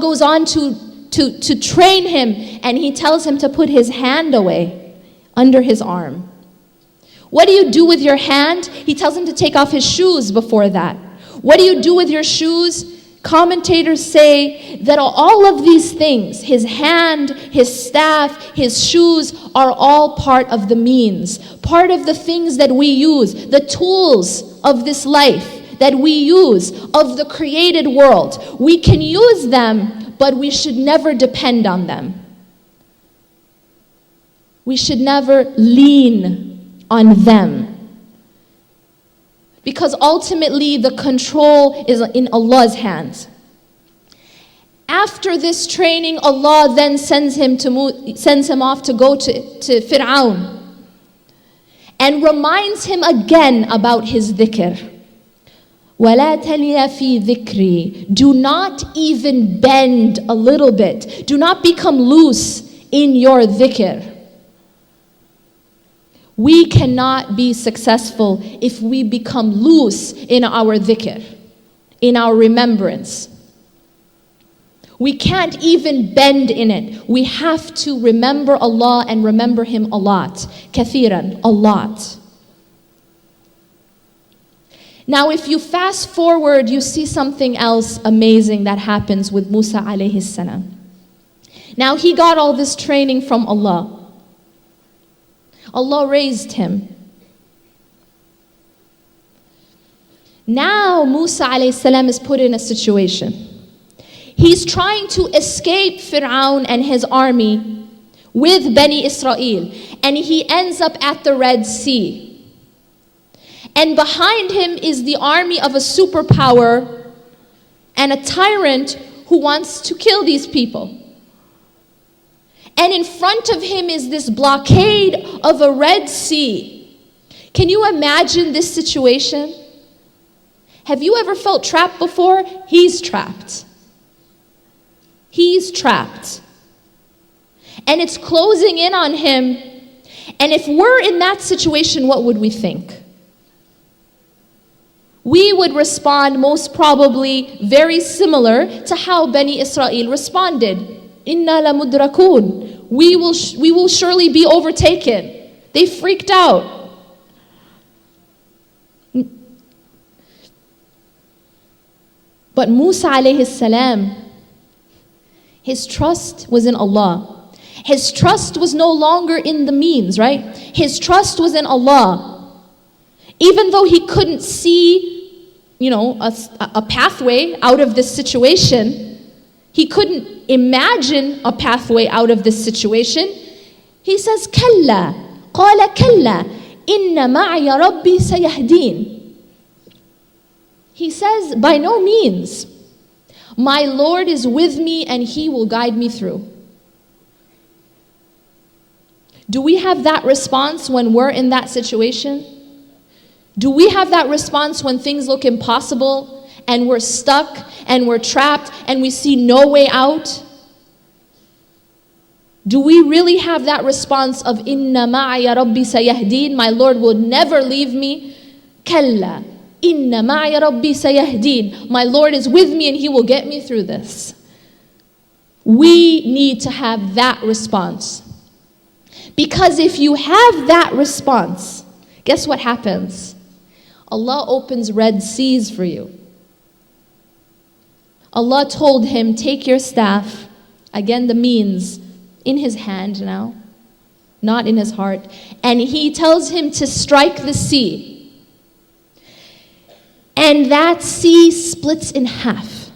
goes on to train him, and he tells him to put his hand away under his arm. What do you do with your hand? He tells him to take off his shoes before that. What do you do with your shoes? Commentators say that all of these things, his hand, his staff, his shoes, are all part of the means, part of the things that we use, the tools of this life that we use, of the created world. We can use them, but we should never depend on them. We should never lean on them. Because ultimately the control is in Allah's hands. After this training, Allah then sends him off to go to Fir'aun and reminds him again about his dhikr. وَلَا تَلِيَ فِي ذِكْرِي. Do not even bend a little bit. Do not become loose in your dhikr. We cannot be successful if we become loose in our dhikr, in our remembrance. We can't even bend in it. We have to remember Allah and remember Him a lot. Kathiran, a lot. Now if you fast forward, you see something else amazing that happens with Musa alayhi salam. Now he got all this training from Allah. Allah raised him. Now Musa alayhi salam is put in a situation. He's trying to escape Fir'aun and his army with Bani Israel, and he ends up at the Red Sea. And behind him is the army of a superpower and a tyrant who wants to kill these people. And in front of him is this blockade of a Red Sea. Can you imagine this situation? Have you ever felt trapped before? He's trapped. He's trapped. And it's closing in on him. And if we're in that situation, what would we think? We would respond most probably very similar to how Bani Israel responded. Inna la mudrakun. We will surely be overtaken. They freaked out. But Musa alayhi salam, his trust was in Allah. His trust was no longer in the means, right? His trust was in Allah. Even though he couldn't see, a pathway out of this situation, he couldn't imagine a pathway out of this situation. He says, Kalla, qala kalla, inna ma'ya rabbi sayahdeen. He says, by no means. My Lord is with me and He will guide me through. Do we have that response when we're in that situation? Do we have that response when things look impossible and we're stuck and we're trapped and we see no way out? Do we really have that response of Inna ma'ya rabbi sayahdeen? My Lord will never leave me. Kalla, Inna ma'ya rabbi sayahdeen. My Lord is with me and He will get me through this. We need to have that response. Because if you have that response, guess what happens? Allah opens Red Seas for you. Allah told him, take your staff, again the means, in his hand now, not in his heart, and He tells him to strike the sea. And that sea splits in half.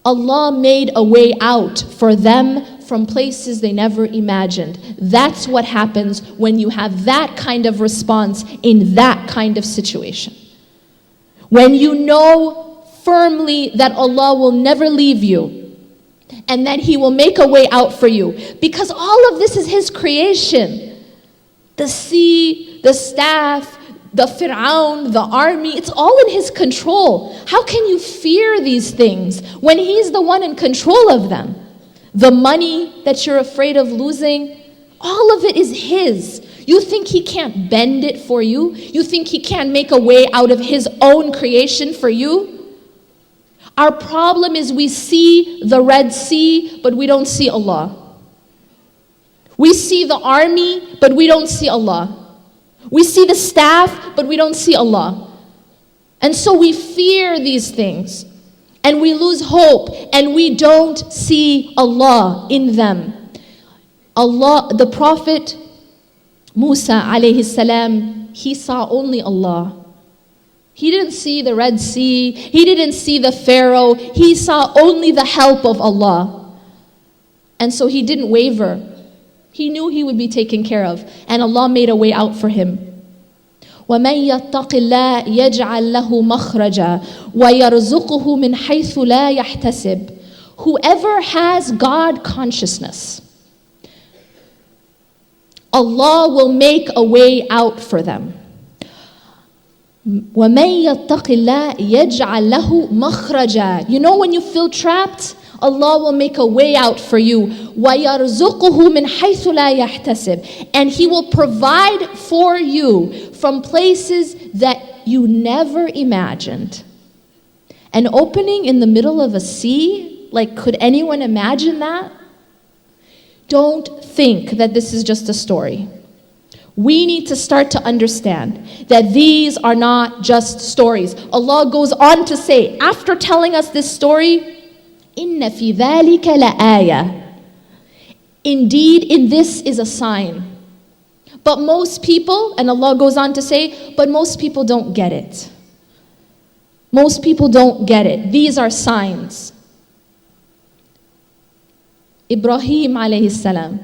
Allah made a way out for them from places they never imagined. That's what happens when you have that kind of response in that kind of situation. When you know firmly that Allah will never leave you and that He will make a way out for you. Because all of this is His creation. The sea, the staff, the Fir'aun, the army, it's all in His control. How can you fear these things when He's the one in control of them? The money that you're afraid of losing, all of it is His. You think He can't bend it for you? You think He can't make a way out of His own creation for you? Our problem is we see the Red Sea, but we don't see Allah. We see the army, but we don't see Allah. We see the staff, but we don't see Allah. And so we fear these things, and we lose hope, and we don't see Allah in them. Allah, the Prophet Musa alayhi salam, he saw only Allah. He didn't see the Red Sea. He didn't see the Pharaoh. He saw only the help of Allah. And so he didn't waver. He knew he would be taken care of. And Allah made a way out for him. وَمَن يَتَّقِ اللَّهَ يَجْعَل لَّهُ مَخْرَجًا وَيَرْزُقُهُ مِنْ حَيْثُ لَا يَحْتَسِبُ. Whoever has God consciousness, Allah will make a way out for them. وَمَن يَتَّقِ اللَّهَ يَجْعَل لَّهُ مَخْرَجًا. You know when you feel trapped, Allah will make a way out for you. وَيَرْزُقُهُ مِنْ حَيْثُ لَا يَحْتَسِبُ. And He will provide for you from places that you never imagined. An opening in the middle of a sea? Like, could anyone imagine that? Don't think that this is just a story. We need to start to understand that these are not just stories. Allah goes on to say, after telling us this story, إِنَّ فِي ذَلِكَ لَآيَةً. Indeed, in this is a sign. But most people, and Allah goes on to say, but most people don't get it. Most people don't get it. These are signs. Ibrahim alayhi salam.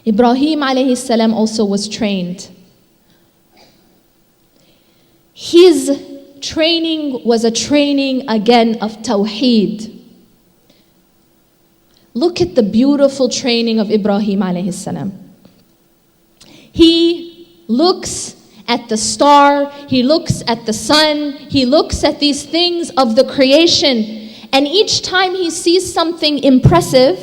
Ibrahim alayhi salam also was trained. His training was a training again of Tawheed. Look at the beautiful training of Ibrahim alayhi salam. He looks at the star, he looks at the sun, he looks at these things of the creation, and each time he sees something impressive,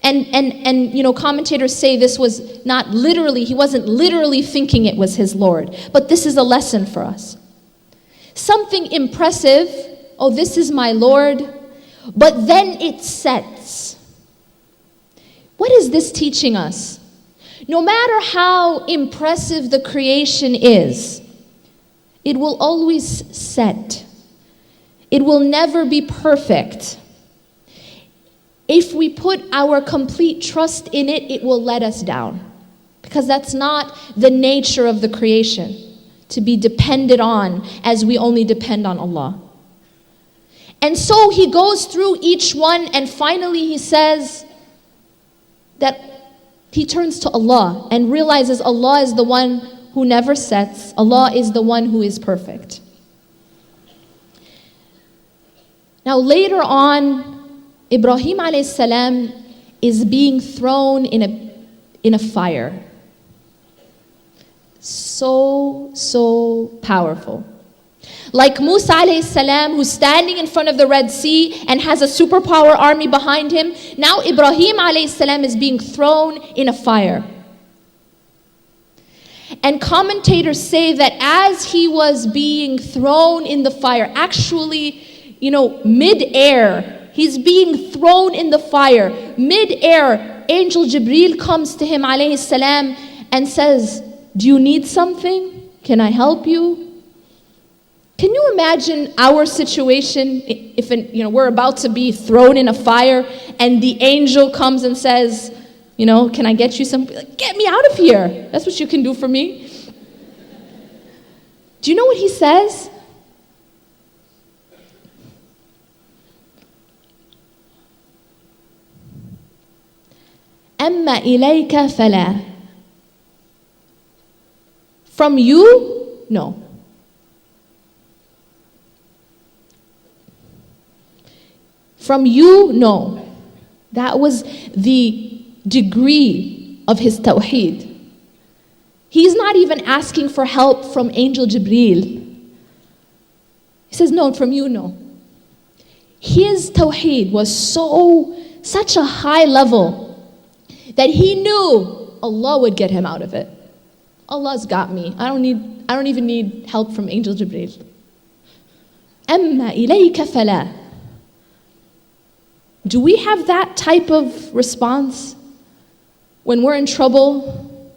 and you know, commentators say this was not literally, he wasn't literally thinking it was his Lord, but this is a lesson for us. Something impressive, oh, this is my Lord, but then it sets. What is this teaching us? No matter how impressive the creation is, it will always set. It will never be perfect. If we put our complete trust in it, it will let us down. Because that's not the nature of the creation, to be depended on as we only depend on Allah. And so he goes through each one, and finally he says that he turns to Allah and realizes Allah is the one who never sets. Allah is the one who is perfect. Now later on, Ibrahim alayhi salam is being thrown in a fire. So powerful. Like Musa alayhi salam, who's standing in front of the Red Sea and has a superpower army behind him, now Ibrahim alayhi salam is being thrown in a fire. And commentators say that as he was being thrown in the fire, actually, you know, mid-air, he's being thrown in the fire. Mid-air, Angel Jibreel comes to him alayhi salam and says, do you need something? Can I help you? Can you imagine our situation if we're about to be thrown in a fire and the angel comes and says, you know, can I get you something? Like, get me out of here. That's what you can do for me. Do you know what he says? أَمَّا إِلَيْكَ فَلَا. From you? No. From you? No. That was the degree of his tawheed. He's not even asking for help from Angel Jibreel. He says, no, from you, no. His tawheed was such a high level that he knew Allah would get him out of it. Allah's got me. I don't even need help from Angel Jibreel. أَمَّا إِلَيْكَ فَلَا. Do we have that type of response when we're in trouble?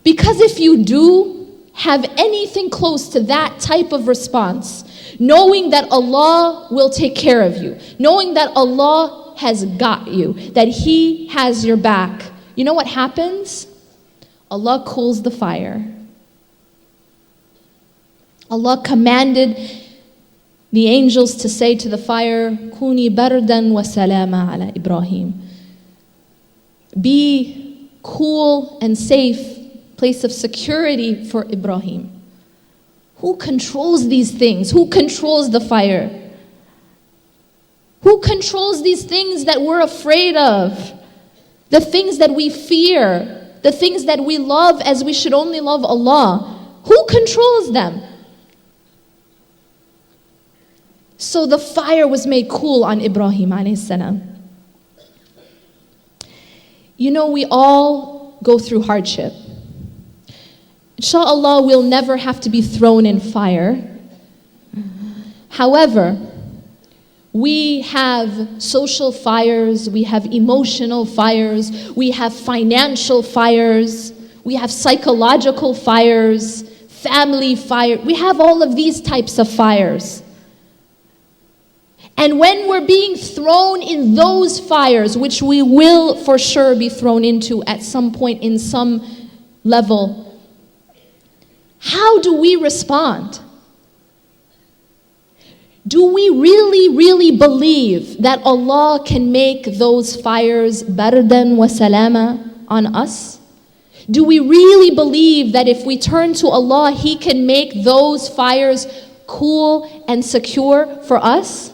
Because if you do have anything close to that type of response, knowing that Allah will take care of you, knowing that Allah has got you, that He has your back, you know what happens? Allah cools the fire. Allah commanded the angels to say to the fire, Kuni bardan wa salama ala Ibrahim. Be cool and safe, place of security for Ibrahim. Who controls these things? Who controls the fire? Who controls these things that we're afraid of? The things that we fear, the things that we love as we should only love Allah. Who controls them? So the fire was made cool on Ibrahim alayhi salam. You know, we all go through hardship. Inshallah, we'll never have to be thrown in fire. However, we have social fires, we have emotional fires, we have financial fires, we have psychological fires, family fire. We have all of these types of fires. And when we're being thrown in those fires, which we will for sure be thrown into at some point in some level, how do we respond? Do we really, really believe that Allah can make those fires bardan wa salama on us? Do we really believe that if we turn to Allah, He can make those fires cool and secure for us?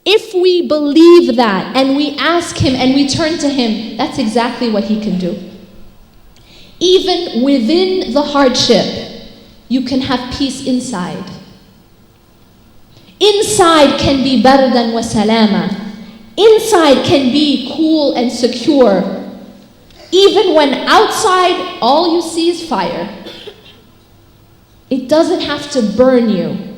If we believe that and we ask Him and we turn to Him, that's exactly what He can do. Even within the hardship, you can have peace inside. Inside can be bardan wa salama. Inside can be cool and secure. Even when outside all you see is fire. It doesn't have to burn you.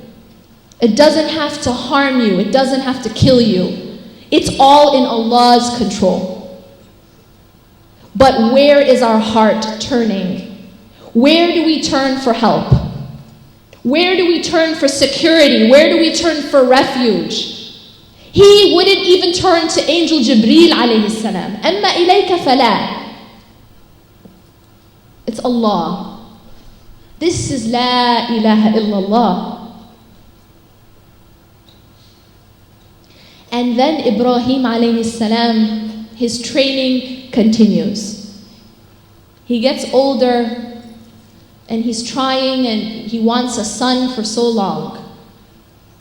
It doesn't have to harm you. It doesn't have to kill you. It's all in Allah's control. But where is our heart turning? Where do we turn for help? Where do we turn for security? Where do we turn for refuge? He wouldn't even turn to Angel Jibreel alayhi salam. أَمَّا إِلَيْكَ فَلَا. It's Allah. This is La ilaha illallah. And then Ibrahim alayhi salam, his training continues. He gets older and he's trying and he wants a son for so long.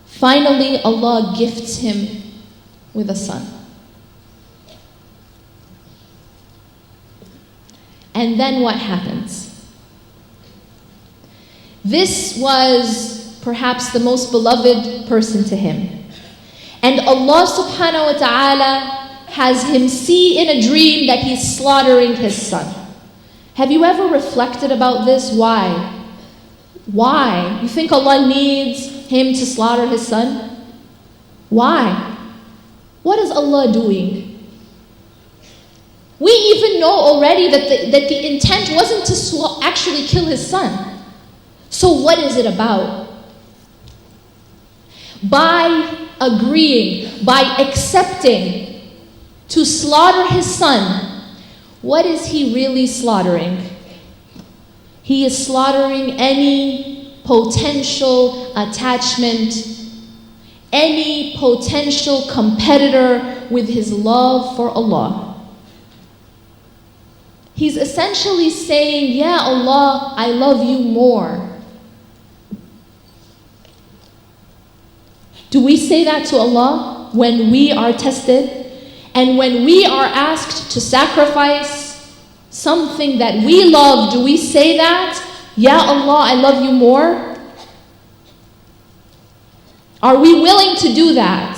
Finally, Allah gifts him with a son. And then what happens? This was perhaps the most beloved person to him. And Allah subhanahu wa ta'ala has him see in a dream that he's slaughtering his son. Have you ever reflected about this? Why? Why? You think Allah needs him to slaughter his son? Why? What is Allah doing? We even know already that the intent wasn't to actually kill his son. So what is it about? By agreeing, by accepting to slaughter his son, what is he really slaughtering? He is slaughtering any potential attachment, any potential competitor with his love for Allah. He's essentially saying, yeah, Allah, I love you more. Do we say that to Allah when we are tested and when we are asked to sacrifice something that we love? Do we say that? Ya Allah, I love you more? Are we willing to do that?